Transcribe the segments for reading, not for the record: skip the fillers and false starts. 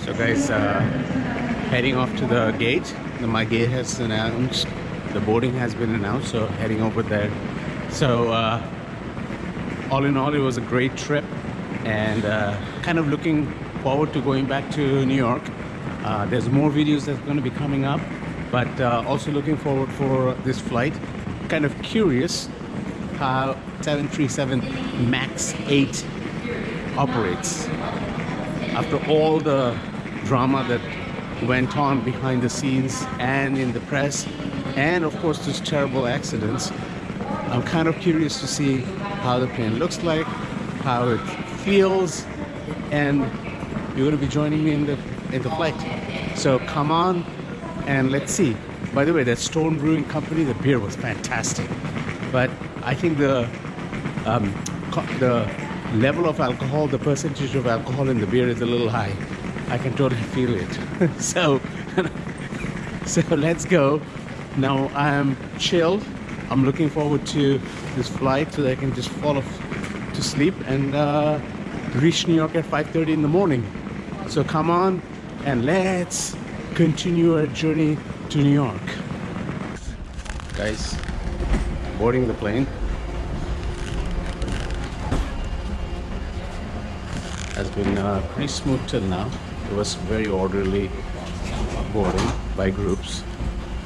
So guys, heading off to the gate. My gate has announced, the boarding has been announced, so heading over there. So all in all, it was a great trip, and kind of looking forward to going back to New York. There's more videos that's going to be coming up, but also looking forward for this flight. Kind of curious how 737 Max 8 operates after all the drama that went on behind the scenes and in the press, and of course those terrible accidents. I'm kind of curious to see how the plane looks like, how it feels, and you're going to be joining me in the flight. So come on and let's see. By the way, that Stone Brewing Company, the beer was fantastic, but I think the level of alcohol, the percentage of alcohol in the beer is a little high. I can totally feel it. so let's go. Now I'm chilled. I'm looking forward to this flight so that I can just fall off to sleep and reach New York at 5:30 in the morning. So come on and let's continue our journey to New York. Guys, boarding the plane. Has been pretty smooth till now. It was very orderly boarding by groups,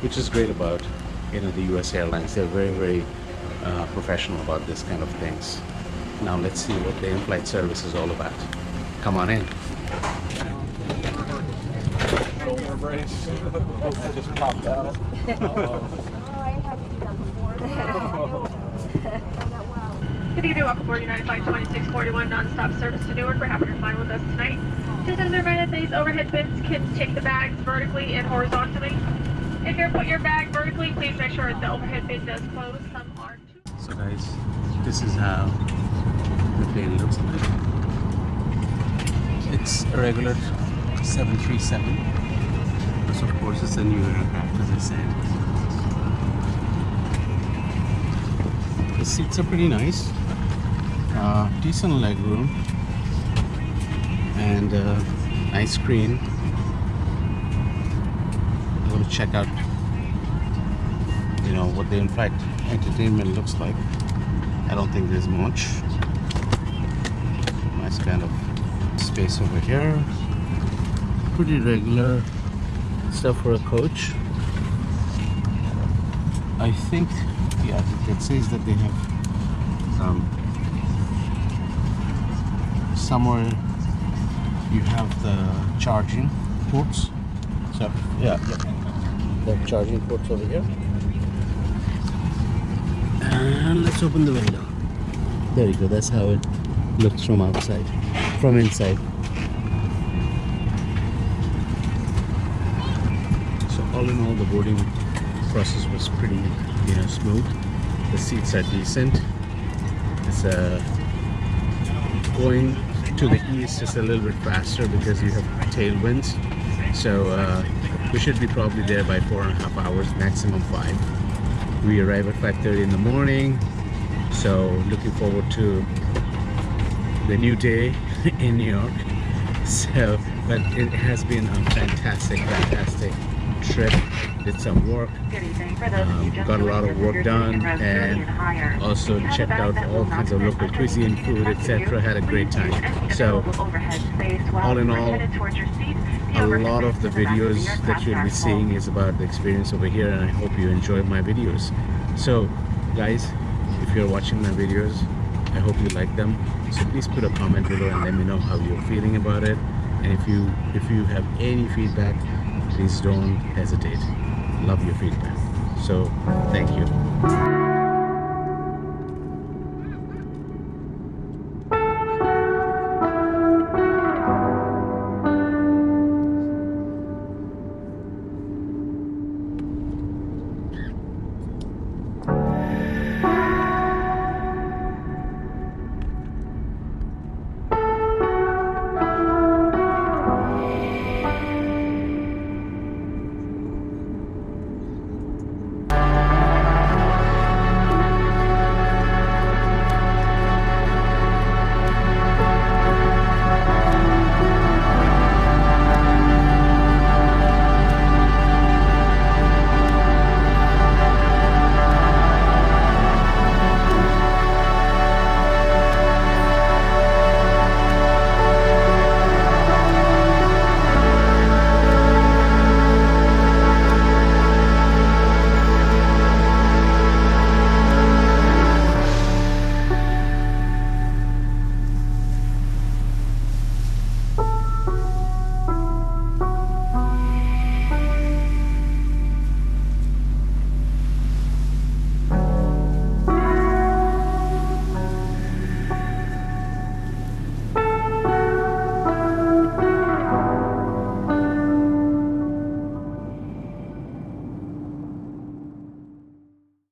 which is great about the US Airlines. They're very professional about this kind of things. Now let's see what the in-flight service is all about. Come on in. I just popped out. Good evening, welcome aboard United Flight 2641 non-stop service to Newark. We're happy you're flying with us tonight. Just as a reminder, these overhead bins can take the bags vertically and horizontally. If you're put your bag vertically, please make sure the overhead bin does close. Some are too. So guys, this is how the plane looks like. It's a regular 737. This of course is a new aircraft, as I said. The seats are pretty nice. Decent leg room and nice screen. I'm going to check out what the in-flight entertainment looks like. I don't think there's much. Nice kind of space over here. Pretty regular stuff for a coach. I think, yeah, it says that they have somewhere you have the charging ports. So yeah, the charging ports over here. And let's open the window. There you go. That's how it looks from outside, from inside. So all in all, the boarding process was pretty, smooth. The seats are decent. It's going to the east is a little bit faster because you have tailwinds. So we should be probably there by 4.5 hours, maximum 5. We arrive at 5:30 in the morning. So looking forward to the new day in New York. So, but it has been a fantastic trip. Did some work, got a lot of work done, and also checked out all kinds of local cuisine, food, etc. Had a great time. So all in all, a lot of the videos that you'll be seeing is about the experience over here, and I hope you enjoy my videos. So guys, if you're watching my videos, I hope you like them. So please put a comment below and let me know how you're feeling about it. And if you have any feedback, please don't hesitate. Love your feedback. So thank you.